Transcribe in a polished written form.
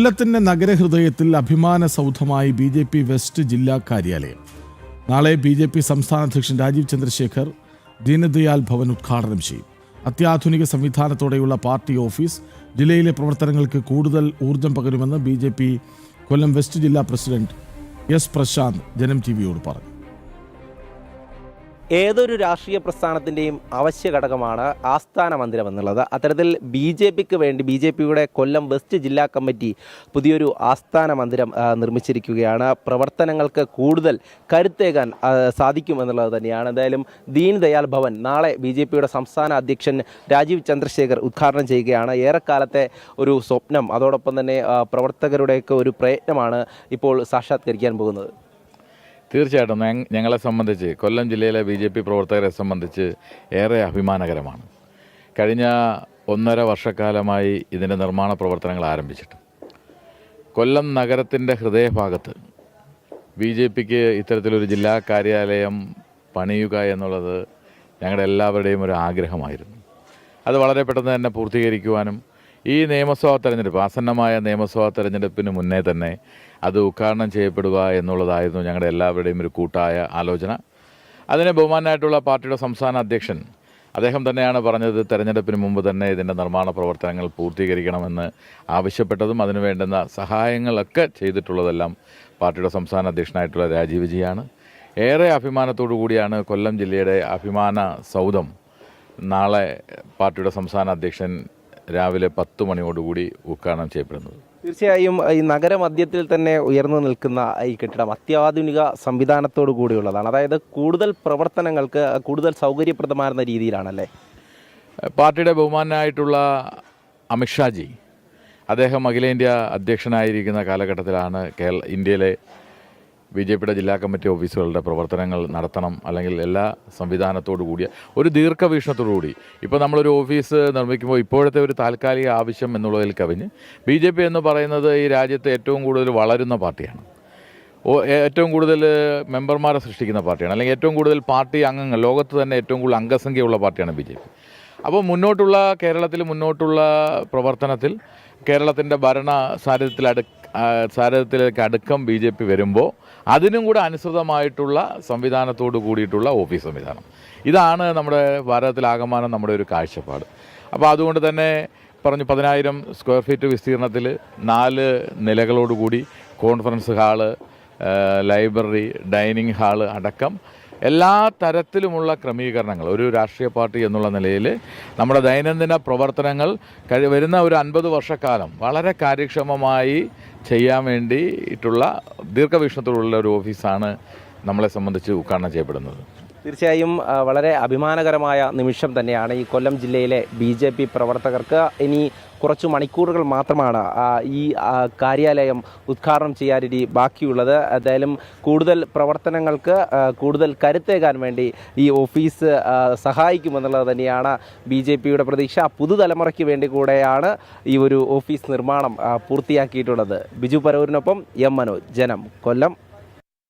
കൊല്ലത്തിന്റെ നഗരഹൃദയത്തിൽ അഭിമാന സൗധമായി BJP west ജില്ലാ കാര്യാലയം. നാളെ BJP സംസ്ഥാന അധ്യക്ഷൻ രാജീവ് ചന്ദ്രശേഖർ ദീനദയാൽ ഭവൻ ഉദ്ഘാടനം ചെയ്യും. അത്യാധുനിക സംവിധാനത്തോടെയുള്ള പാർട്ടി ഓഫീസ് ജില്ലയിലെ പ്രവർത്തനങ്ങൾക്ക് കൂടുതൽ ഊർജം പകരുമെന്ന് BJP കൊല്ലം വെസ്റ്റ് ജില്ലാ പ്രസിഡന്റ് S. പ്രശാന്ത് ജനം TVയോട് പറഞ്ഞു. ഏതൊരു രാഷ്ട്രീയ പ്രസ്ഥാനത്തിൻ്റെയും അവശ്യ ഘടകമാണ് ആസ്ഥാന മന്ദിരം എന്നുള്ളത്. അത്തരത്തിൽ BJPക്ക് വേണ്ടി BJPയുടെ കൊല്ലം വെസ്റ്റ് ജില്ലാ കമ്മിറ്റി പുതിയൊരു ആസ്ഥാന മന്ദിരം നിർമ്മിച്ചിരിക്കുകയാണ്. പ്രവർത്തനങ്ങൾക്ക് കൂടുതൽ കരുത്തേകാൻ സാധിക്കുമെന്നുള്ളത് തന്നെയാണ്. എന്തായാലും ദീൻ ദയാൽ ഭവൻ നാളെ BJPയുടെ സംസ്ഥാന അധ്യക്ഷൻ രാജീവ് ചന്ദ്രശേഖർ ഉദ്ഘാടനം ചെയ്യുകയാണ്. ഏറെക്കാലത്തെ ഒരു സ്വപ്നം, അതോടൊപ്പം തന്നെ പ്രവർത്തകരുടെയൊക്കെ ഒരു പ്രയത്നമാണ് ഇപ്പോൾ സാക്ഷാത്കരിക്കാൻ പോകുന്നത്. തീർച്ചയായിട്ടും ഞങ്ങളെ സംബന്ധിച്ച്, കൊല്ലം ജില്ലയിലെ BJP പ്രവർത്തകരെ സംബന്ധിച്ച് ഏറെ അഭിമാനകരമാണ്. കഴിഞ്ഞ 1.5 വർഷക്കാലമായി ഇതിൻ്റെ നിർമ്മാണ പ്രവർത്തനങ്ങൾ ആരംഭിച്ചിട്ട് കൊല്ലം നഗരത്തിൻ്റെ ഹൃദയഭാഗത്ത് BJPക്ക് ഇത്തരത്തിലൊരു ജില്ലാ കാര്യാലയം പണിയുക എന്നുള്ളത് ഞങ്ങളുടെ എല്ലാവരുടെയും ഒരു ആഗ്രഹമായിരുന്നു. അത് വളരെ പെട്ടെന്ന് തന്നെ പൂർത്തീകരിക്കുവാനും ഈ നിയമസഭാ തെരഞ്ഞെടുപ്പ്, ആസന്നമായ നിയമസഭാ തെരഞ്ഞെടുപ്പിന് മുന്നേ തന്നെ അത് ഉദ്ഘാടനം ചെയ്യപ്പെടുക എന്നുള്ളതായിരുന്നു ഞങ്ങളുടെ എല്ലാവരുടെയും ഒരു കൂട്ടായ ആലോചന. അതിന് ബഹുമാനായിട്ടുള്ള പാർട്ടിയുടെ സംസ്ഥാന അധ്യക്ഷൻ അദ്ദേഹം തന്നെയാണ് പറഞ്ഞത്, തെരഞ്ഞെടുപ്പിന് മുമ്പ് തന്നെ ഇതിൻ്റെ നിർമ്മാണ പ്രവർത്തനങ്ങൾ പൂർത്തീകരിക്കണമെന്ന് ആവശ്യപ്പെട്ടതും അതിന് വേണ്ടുന്ന സഹായങ്ങളൊക്കെ ചെയ്തിട്ടുള്ളതെല്ലാം പാർട്ടിയുടെ സംസ്ഥാന അധ്യക്ഷനായിട്ടുള്ള രാജീവ്ജിയാണ്. ഏറെ അഭിമാനത്തോടു കൂടിയാണ് കൊല്ലം ജില്ലയുടെ അഭിമാന സൗധം നാളെ പാർട്ടിയുടെ സംസ്ഥാന അധ്യക്ഷൻ രാവിലെ 10 മണിയോടുകൂടി ഉദ്ഘാടനം ചെയ്യപ്പെടുന്നത്. തീർച്ചയായും ഈ നഗരമധ്യത്തിൽ തന്നെ ഉയർന്നു നിൽക്കുന്ന ഈ കെട്ടിടം അത്യാധുനിക സംവിധാനത്തോടു കൂടിയുള്ളതാണ്. അതായത് കൂടുതൽ പ്രവർത്തനങ്ങൾക്ക് കൂടുതൽ സൗകര്യപ്രദമാകുന്ന രീതിയിലാണല്ലേ? പാർട്ടിയുടെ ബഹുമാനായിട്ടുള്ള അമിത്ഷാജി അദ്ദേഹം അഖിലേന്ത്യാ അധ്യക്ഷനായിരിക്കുന്ന കാലഘട്ടത്തിലാണ് ഇന്ത്യയിലെ BJPയുടെ ജില്ലാ കമ്മിറ്റി ഓഫീസുകളുടെ പ്രവർത്തനങ്ങൾ നടത്തണം, അല്ലെങ്കിൽ എല്ലാ സംവിധാനത്തോടു കൂടിയ ഒരു ദീർഘവീക്ഷണത്തോടു കൂടി. ഇപ്പോൾ നമ്മളൊരു ഓഫീസ് നിർമ്മിക്കുമ്പോൾ ഇപ്പോഴത്തെ ഒരു താൽക്കാലിക ആവശ്യം എന്നുള്ളതിൽ കവിഞ്ഞ് BJP എന്ന് പറയുന്നത് ഈ രാജ്യത്ത് ഏറ്റവും കൂടുതൽ വളരുന്ന പാർട്ടിയാണ്, ഏറ്റവും കൂടുതൽ മെമ്പർമാരെ സൃഷ്ടിക്കുന്ന പാർട്ടിയാണ്, അല്ലെങ്കിൽ ഏറ്റവും കൂടുതൽ പാർട്ടി അംഗങ്ങൾ, ലോകത്ത് തന്നെ ഏറ്റവും കൂടുതൽ അംഗസംഖ്യയുള്ള പാർട്ടിയാണ് BJP. അപ്പോൾ കേരളത്തിൽ മുന്നോട്ടുള്ള പ്രവർത്തനത്തിൽ കേരളത്തിൻ്റെ ഭരണ സാരഥ്യത്തിലേക്ക് അടുക്കം BJP വരുമ്പോൾ അതിനും കൂടെ അനുസൃതമായിട്ടുള്ള സംവിധാനത്തോട് കൂടിയിട്ടുള്ള ഓഫീസ് സംവിധാനം, ഇതാണ് നമ്മുടെ ഭാരതത്തിലാകമാനം നമ്മുടെ ഒരു കാഴ്ചപ്പാട്. അപ്പോൾ അതുകൊണ്ട് തന്നെ 10,000 സ്ക്വയർ ഫീറ്റ് വിസ്തീർണത്തിൽ 4 നിലകളോടുകൂടി conference hall, library, dining hall അടക്കം എല്ലാ തരത്തിലുമുള്ള ക്രമീകരണങ്ങൾ ഒരു രാഷ്ട്രീയ പാർട്ടി എന്നുള്ള നിലയിൽ നമ്മുടെ ദൈനംദിന പ്രവർത്തനങ്ങൾ വരുന്ന ഒരു 50 വർഷക്കാലം വളരെ കാര്യക്ഷമമായി ചെയ്യാൻ വേണ്ടിയിട്ടുള്ള ദീർഘവീക്ഷണത്തോടുള്ള ഒരു ഓഫീസാണ് നമ്മളെ സംബന്ധിച്ച് ഉദ്ഘാടനം ചെയ്യപ്പെടുന്നത്. തീർച്ചയായും വളരെ അഭിമാനകരമായ നിമിഷം തന്നെയാണ് ഈ കൊല്ലം ജില്ലയിലെ BJP പ്രവർത്തകർക്ക്. ഇനി കുറച്ച് മണിക്കൂറുകൾ മാത്രമാണ് ഈ കാര്യാലയം ഉദ്ഘാടനം ചെയ്യാനിനി ബാക്കിയുള്ളത്. എന്തായാലും കൂടുതൽ പ്രവർത്തനങ്ങൾക്ക് കൂടുതൽ കരുത്തേകാൻ വേണ്ടി ഈ ഓഫീസ് സഹായിക്കുമെന്നുള്ളത് തന്നെയാണ് BJPയുടെ പ്രതീക്ഷ. പുതുതലമുറയ്ക്ക് വേണ്ടി കൂടെയാണ് ഈ ഒരു ഓഫീസ് നിർമ്മാണം പൂർത്തിയാക്കിയിട്ടുള്ളത്. ബിജു പരൂരിനൊപ്പം M. മനോജ്, ജനം, കൊല്ലം.